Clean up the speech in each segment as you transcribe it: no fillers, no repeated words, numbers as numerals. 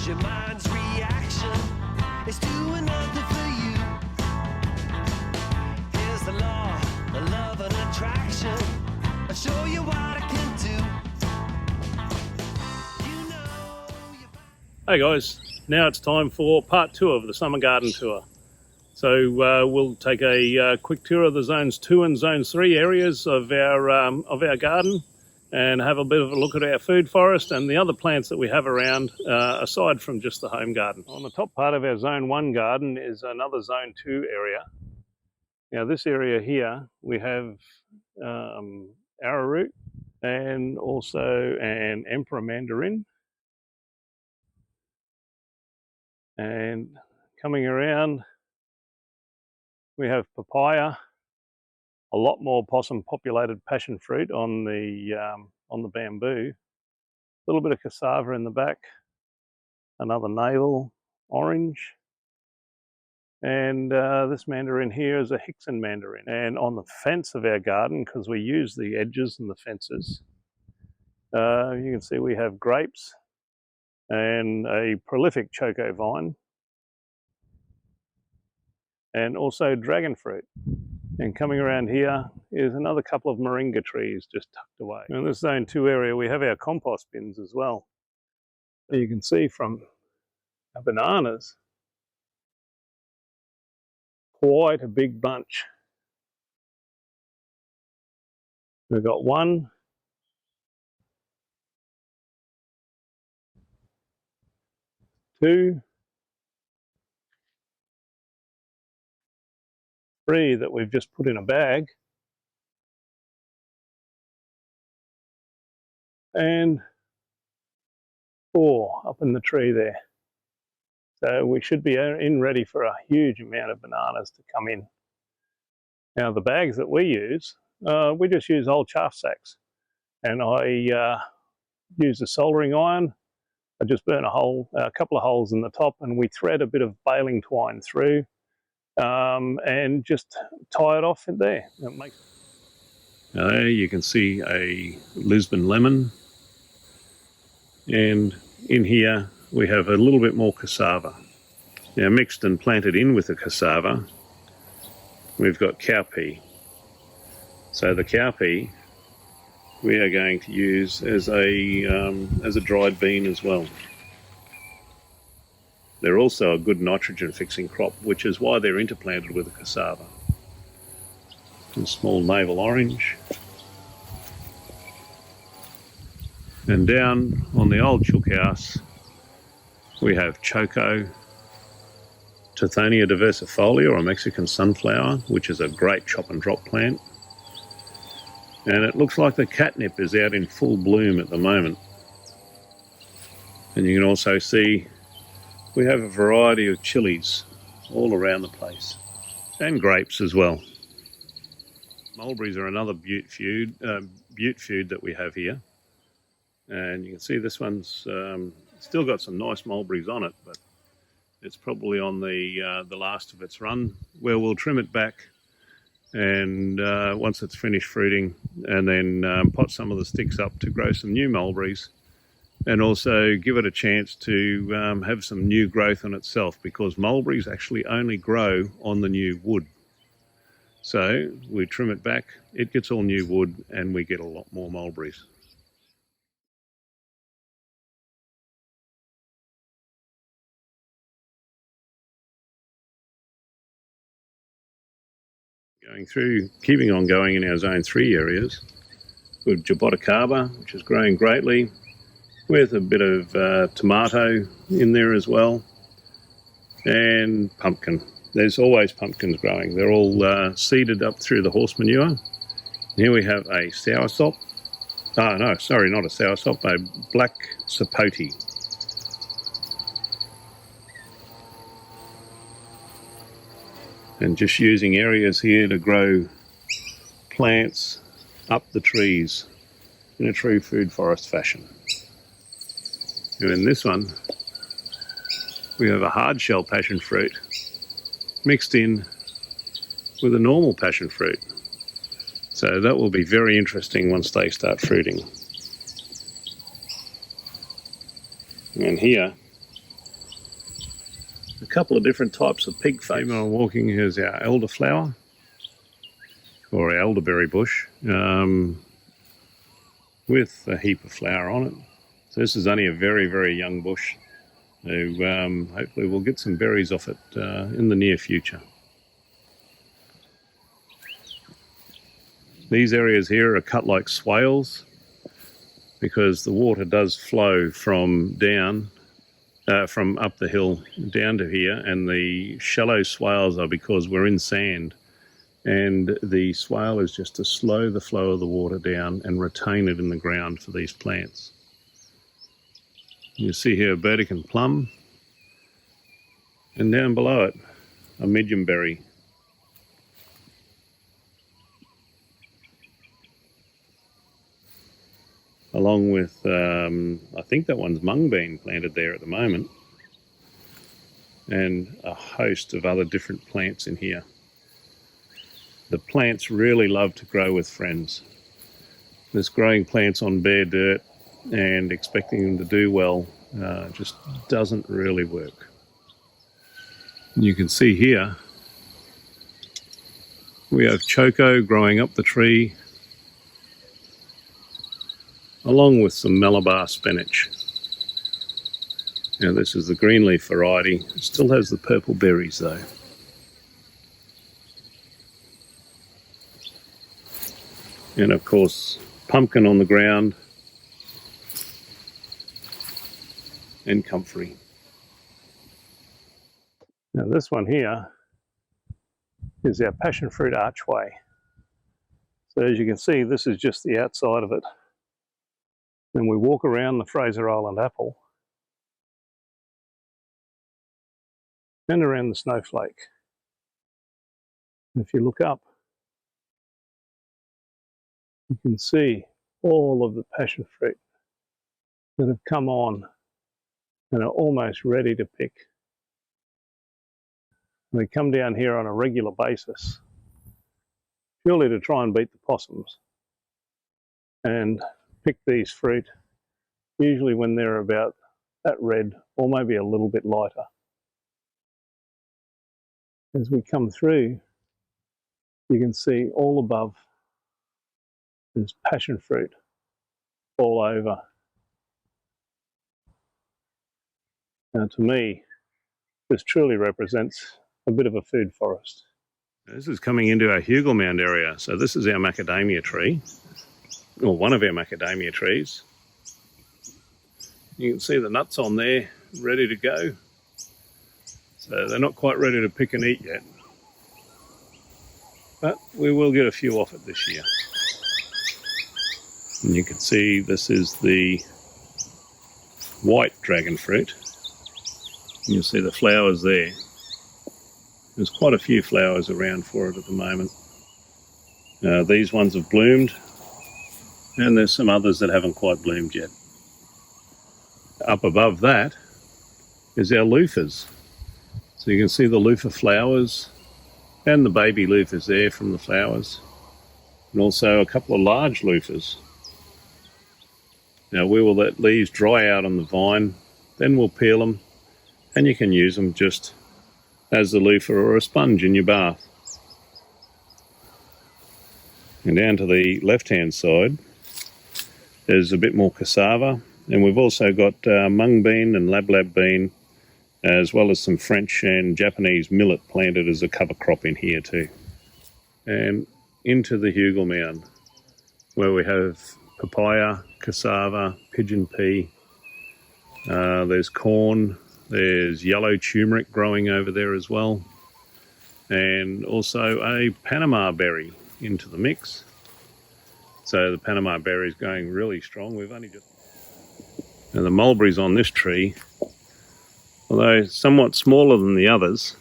'cause your mind's reaction is doing nothing for you. Here's the law, the love and attraction. I'll show you what I can do. You know Hey guys, now it's time for part 2 of the summer garden tour. So we'll take a quick tour of the zones 2 and zones 3 areas of our garden, and have a bit of a look at our food forest and the other plants that we have around, aside from just the home garden. On the top part of our zone 1 garden is another zone 2 area. Now this area here we have arrowroot and also an emperor mandarin. And coming around, we have papaya, a lot more possum populated passion fruit on the bamboo, a little bit of cassava in the back, another navel, orange, and this mandarin here is a Hickson mandarin. And on the fence of our garden, because we use the edges and the fences, you can see we have grapes and a prolific choco vine, and also dragon fruit. And coming around here is another couple of moringa trees just tucked away. In this zone 2 area we have our compost bins as well. You can see from our bananas, quite a big bunch. We've got 1, 2, 3 that we've just put in a bag, and 4 up in the tree there. So we should be ready for a huge amount of bananas to come in. Now the bags that we use, we just use old chaff sacks, and I use a soldering iron. I just burn a couple of holes in the top, and we thread a bit of baling twine through, and just tie it off in there. There you can see a Lisbon lemon, and in here we have a little bit more cassava. Now mixed and planted in with the cassava, we've got cowpea. So the cowpea we are going to use as a dried bean as well. They're also a good nitrogen fixing crop, which is why they're interplanted with the cassava. A small navel orange. And down on the old chook house we have choco, Tithonia diversifolia, or Mexican sunflower, which is a great chop and drop plant. And it looks like the catnip is out in full bloom at the moment. And you can also see we have a variety of chilies all around the place, and grapes as well. Mulberries are another butte food that we have here, and you can see this one's still got some nice mulberries on it, but it's probably on the last of its run, where we'll trim it back, and once it's finished fruiting, and then pot some of the sticks up to grow some new mulberries, and also give it a chance to have some new growth on itself, because mulberries actually only grow on the new wood. So we trim it back, it gets all new wood, and we get a lot more mulberries. Keeping on going in our zone 3 areas, we've jaboticaba, which is growing greatly, with a bit of tomato in there as well, and pumpkin. There's always pumpkins growing. They're all seeded up through the horse manure. Here we have a soursop. Oh no, sorry, not a soursop, a black sapote. And just using areas here to grow plants up the trees in a true food forest fashion. And in this one, we have a hard shell passion fruit mixed in with a normal passion fruit. So that will be very interesting once they start fruiting. And here couple of different types of pig face. I'm walking, here's our elderflower, or our elderberry bush, with a heap of flower on it. So this is only a very, very young bush. So hopefully we'll get some berries off it in the near future. These areas here are cut like swales because the water does flow from down, from up the hill down to here, and the shallow swales are because we're in sand, and the swale is just to slow the flow of the water down and retain it in the ground for these plants. You see here a Burdekin plum, and down below it a mediumberry. Along with, I think that one's mung bean planted there at the moment, and a host of other different plants in here. The plants really love to grow with friends. This growing plants on bare dirt and expecting them to do well just doesn't really work. And you can see here we have choco growing up the tree, along with some Malabar spinach. Now this is the green leaf variety. It still has the purple berries though. And of course, pumpkin on the ground, and comfrey. Now this one here is our passion fruit archway. So as you can see, this is just the outside of it. Then we walk around the Fraser Island apple and around the snowflake. And if you look up, you can see all of the passion fruit that have come on and are almost ready to pick. We come down here on a regular basis, purely to try and beat the possums and pick these fruit, usually when they're about that red or maybe a little bit lighter. As we come through, you can see all above there's passion fruit all over. Now to me, this truly represents a bit of a food forest. This is coming into our hugel mound area. So this is our macadamia tree, or one of our macadamia trees. You can see the nuts on there, ready to go. So they're not quite ready to pick and eat yet, but we will get a few off it this year. And you can see this is the white dragon fruit. You'll see the flowers there. There's quite a few flowers around for it at the moment. These ones have bloomed, and there's some others that haven't quite bloomed yet. Up above that is our loofahs. So you can see the loofah flowers and the baby loofahs there from the flowers, and also a couple of large loofahs. Now we will let leaves dry out on the vine, then we'll peel them, and you can use them just as a loofah or a sponge in your bath. And down to the left-hand side, there's a bit more cassava, and we've also got mung bean and lab bean, as well as some French and Japanese millet planted as a cover crop in here too. And into the hugel mound, where we have papaya, cassava, pigeon pea, there's corn, there's yellow turmeric growing over there as well, and also a Panama berry into the mix. So the Panama berry is going really strong. We've only just... And the mulberries on this tree, although somewhat smaller than the others,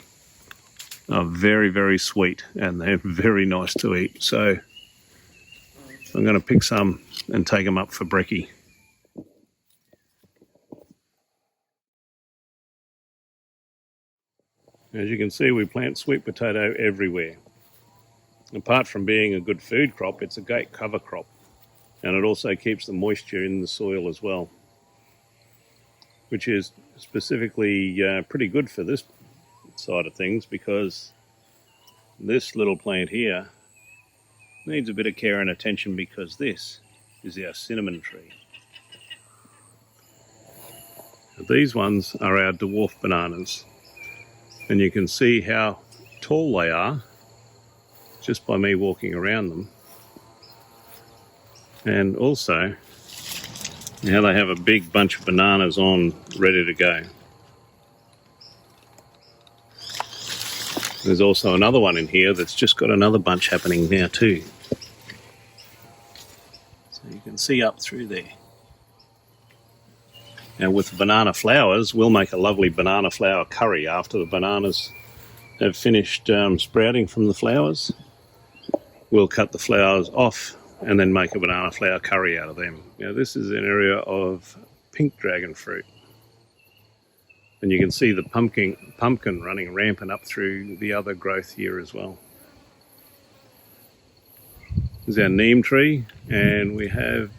are very, very sweet, and they're very nice to eat. So I'm going to pick some and take them up for brekkie. As you can see, we plant sweet potato everywhere. Apart from being a good food crop, it's a great cover crop, and it also keeps the moisture in the soil as well, which is specifically pretty good for this side of things, because this little plant here needs a bit of care and attention, because this is our cinnamon tree. These ones are our dwarf bananas, and you can see how tall they are just by me walking around them, and also now they have a big bunch of bananas on ready to go. There's also another one in here that's just got another bunch happening now too. So you can see up through there. Now with the banana flowers, we'll make a lovely banana flower curry after the bananas have finished sprouting from the flowers. We'll cut the flowers off and then make a banana flower curry out of them. Now this is an area of pink dragon fruit. And you can see the pumpkin running rampant up through the other growth here as well. This is our neem tree, and we have,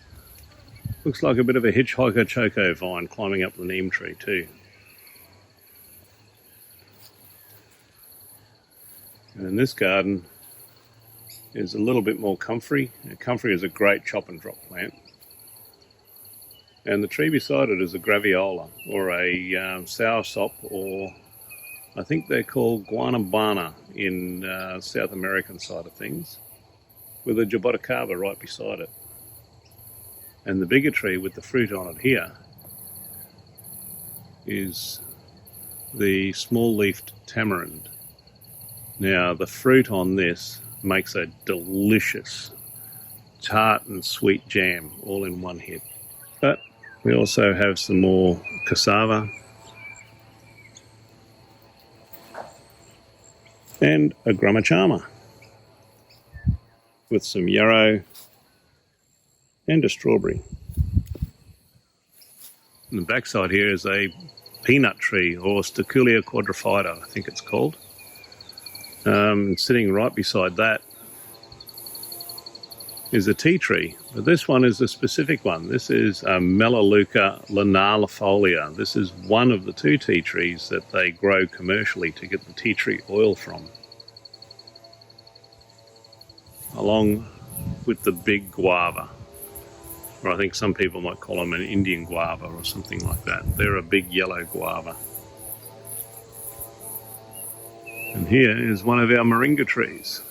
looks like a bit of a hitchhiker choco vine climbing up the neem tree too. And in this garden is a little bit more comfrey. Comfrey is a great chop and drop plant. And the tree beside it is a graviola, or a soursop, or I think they're called guanabana in South American side of things, with a jaboticaba right beside it. And the bigger tree with the fruit on it here is the small-leafed tamarind. Now the fruit on this makes a delicious tart and sweet jam all in one hit. But we also have some more cassava and a grumachama with some yarrow and a strawberry. On the backside here is a peanut tree, or Staculia quadrifida, I think it's called. Sitting right beside that is a tea tree, but this one is a specific one. This is a Melaleuca linealifolia. This is one of the 2 tea trees that they grow commercially to get the tea tree oil from, along with the big guava, or I think some people might call them an Indian guava or something like that. They're a big yellow guava. And here is one of our moringa trees.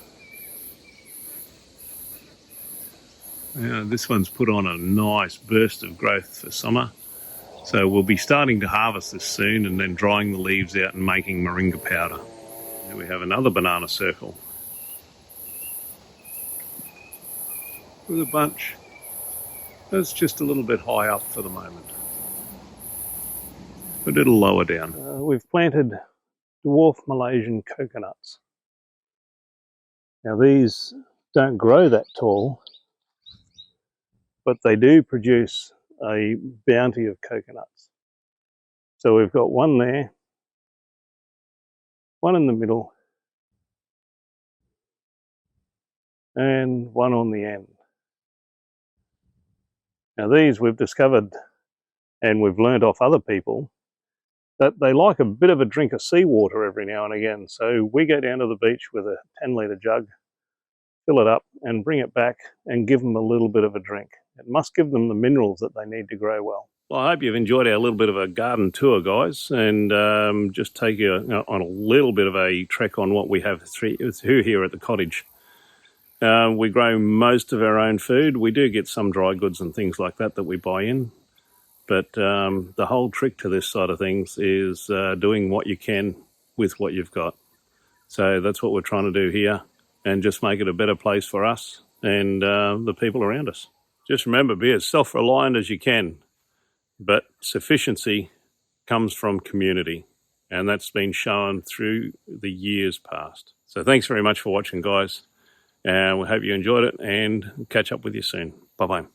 This one's put on a nice burst of growth for summer. So we'll be starting to harvest this soon, and then drying the leaves out and making moringa powder. Here we have another banana circle with a bunch that's just a little bit high up for the moment, but it'll lower down. We've planted dwarf Malaysian coconuts. Now these don't grow that tall, but they do produce a bounty of coconuts. So we've got one there, one in the middle, and one on the end. Now these we've discovered, and we've learnt off other people, that they like a bit of a drink of seawater every now and again. So we go down to the beach with a 10-litre jug, fill it up and bring it back and give them a little bit of a drink. It must give them the minerals that they need to grow well. Well, I hope you've enjoyed our little bit of a garden tour, guys, and just take you on a little bit of a trek on what we have through here at the cottage. We grow most of our own food. We do get some dry goods and things like that we buy in, but the whole trick to this side of things is doing what you can with what you've got. So that's what we're trying to do here, and just make it a better place for us and the people around us. Just remember, be as self-reliant as you can, but sufficiency comes from community, and that's been shown through the years past. So thanks very much for watching, guys, and we hope you enjoyed it, and catch up with you soon. Bye-bye.